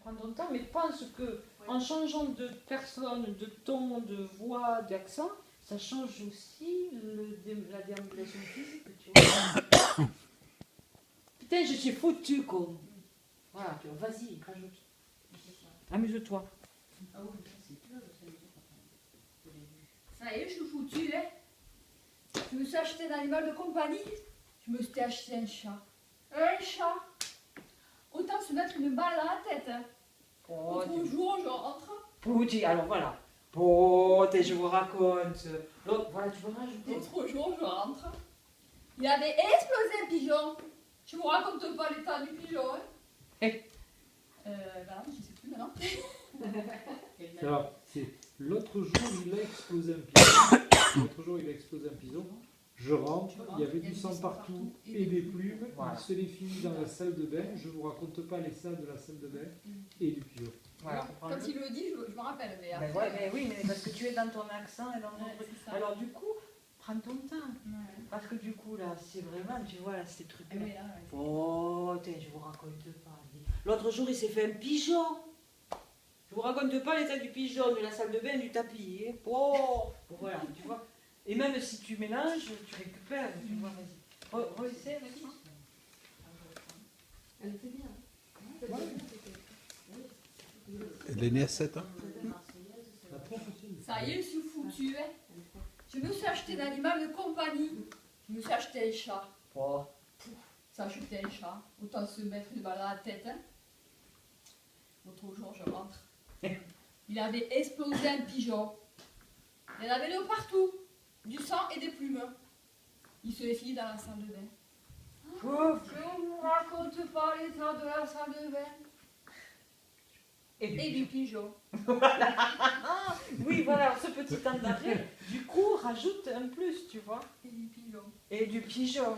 prends ton temps, mais pense que en changeant de personne, de ton, de voix, d'accent, ça change aussi la déambulation physique, tu vois. Putain, je suis foutue, quoi. Voilà, tu vois, vas-y, rajoute. Amuse-toi. Ah oui, ça y est, je suis foutue, hein. Je me suis acheté un animal de compagnie. Je me suis acheté un chat. Un chat. Autant se mettre une balle dans la tête. Hein. L'autre jour, je rentre. Pouti, alors voilà. Pouti, je vous raconte. L'autre, voilà, tu vas rajouter. L'autre jour, je rentre. Il avait explosé un pigeon. Je vous raconte pas l'état du pigeon. Hein. Là, je sais plus maintenant. Alors, c'est l'autre jour, il a explosé un pigeon. L'autre jour, il a explosé un pigeon. Je rentre, il y avait du sang partout et des plumes. Voilà. Il se les finit dans la salle de bain. Je ne vous raconte pas les salles de la salle de bain et du pigeon. Voilà. Quand il le dit, je me rappelle. Mais, Mais, ouais, mais oui, mais parce que tu es dans ton accent et dans ton truc. Alors du coup, prends ton temps. Ouais. Parce que du coup, là, c'est vraiment, tu vois, là, ces trucs-là. Oui, là, ouais. Oh, je vous raconte pas. L'autre jour, il s'est fait un pigeon. Je vous raconte pas l'état du pigeon, de la salle de bain, du tapis. Hein. Oh, voilà, tu vois. Et même si tu mélanges, tu récupères, tu vois, vas-y. Re-essaie avec moi. Elle était bien. Elle est née à 7 ans. Ça y est, je suis foutue. Hein. Je me suis acheté un animal de compagnie. Je me suis acheté un chat. Oh. Ça, acheté un chat. Autant se mettre une balle à la tête. Hein. L'autre jour, je rentre. Il avait explosé un pigeon. Il y en avait de partout. Du sang et des plumes. Il se les finit dans la salle de bain. Ouf. Je ne vous raconte pas l'état de la salle de bain. Et du pigeon. Oui, voilà, ce petit temps d'arrêt, du coup, rajoute un plus, tu vois. Et du pigeon. Et du pigeon.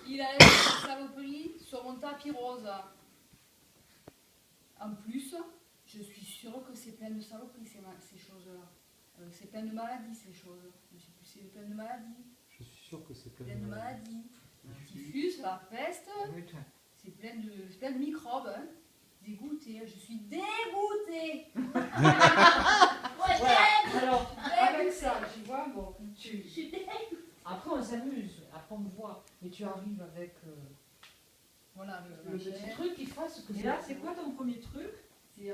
Il a laissé sa saloperie sur mon tapis rose. En plus, je suis sûre que c'est plein de saloperies, ces choses-là. C'est plein de maladies, ces choses. Je sais plus, c'est plein de maladies. Je suis sûr que c'est plein Plein de de maladies. maladies. Typhus, la peste, c'est plein de microbes. Hein. Dégoûtée, je suis dégoûtée. Voilà, alors, avec ça, tu vois, bon, Je suis dégoûtée. après on s'amuse, après on voit, mais tu arrives avec Voilà, le petit truc qui fasse que... Et là, c'est quoi ton premier truc? C'est,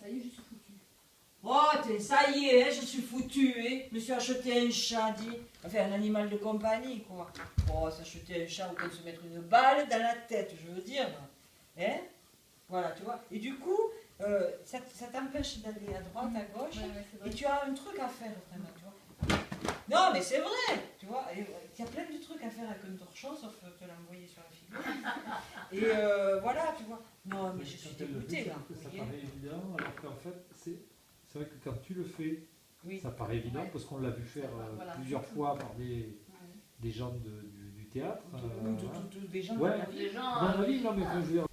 ça y est, je suis foutue. Oh, ça y est, je suis foutu, hein. Je me suis acheté un chat, enfin un animal de compagnie, quoi. Oh, s'acheter un chat ou se mettre une balle dans la tête, je veux dire. Hein? Voilà, tu vois. Et du coup, ça t'empêche d'aller à droite, à gauche, Ouais, et tu as un truc à faire, vraiment, tu vois. Non, mais c'est vrai, tu vois. Il y a plein de trucs à faire avec un torchon, sauf te l'envoyer sur la figure. Et voilà, tu vois. Non, mais je suis dégoûtée, là. Ça paraît évident, alors qu'en fait, c'est vrai que quand tu le fais, Oui. ça paraît évident, parce qu'on l'a vu faire Voilà. plusieurs fois par des gens du théâtre. Des gens Ouais. dans la vie. Les gens. Dans la vie, non, mais je veux dire,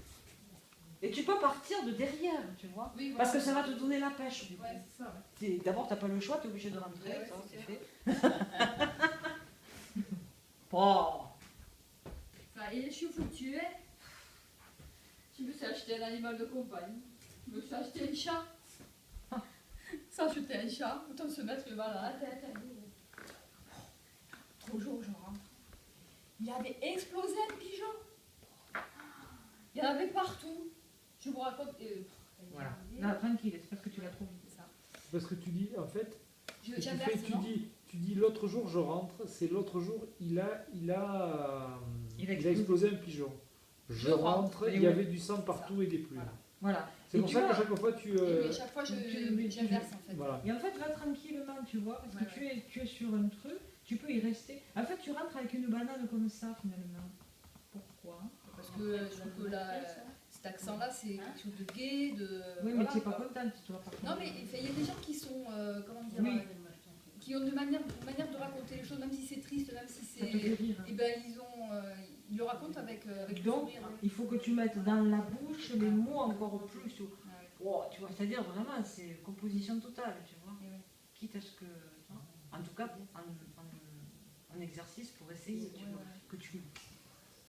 Et tu peux partir de derrière, tu vois. Oui, voilà. Parce que ça va te donner la pêche, du coup. Ouais, c'est ça. Ouais. D'abord, t'as pas le choix, t'es obligé de rentrer, Ouais, ça, c'est c'est fait. Oh. Ça y est, je suis foutue. Hein. Je me suis acheté un animal de compagnie. Je me suis acheté un chat. Ça, acheter un chat, autant se mettre le mal à la tête. Trop jour, je rentre. Il avait explosé un pigeon. Il y en avait partout. Je vous raconte. Voilà. Non, tranquille, c'est parce que tu l'as trop vite. Ça. parce que tu dis, en fait, ce que tu J'inverse, fais, non tu dis l'autre jour je rentre, c'est l'autre jour il a explosé un pigeon. Je rentre, Et il y oui. avait du sang partout et des plumes. Voilà. C'est Et pour tu ça vois- qu'à chaque fois tu... Et à chaque fois, j'inverse en fait. Voilà. Et en fait, va tranquillement, tu vois, parce que Ouais, tu es sur un truc, tu peux y rester. En fait, tu rentres avec une banane comme ça, finalement. Pourquoi? Parce que je trouve que cet accent-là, c'est quelque chose de gai, de. Oui, mais voilà, tu n'es pas quoi. contente, toi, par contre. Non, mais il y a des gens qui sont, comment dire, Oui. qui ont une manière de raconter les choses, même si c'est triste, même si Ça te c'est. fait rire. Et ben ils le racontent avec le Donc, sourire. il faut que tu mettes dans la bouche les mots encore plus. Ouais. Oh, tu vois, c'est-à-dire vraiment, c'est composition totale, tu vois. Et ouais. Quitte à ce que, en tout cas, en exercice pour essayer, tu Ouais, vois, ouais. que tu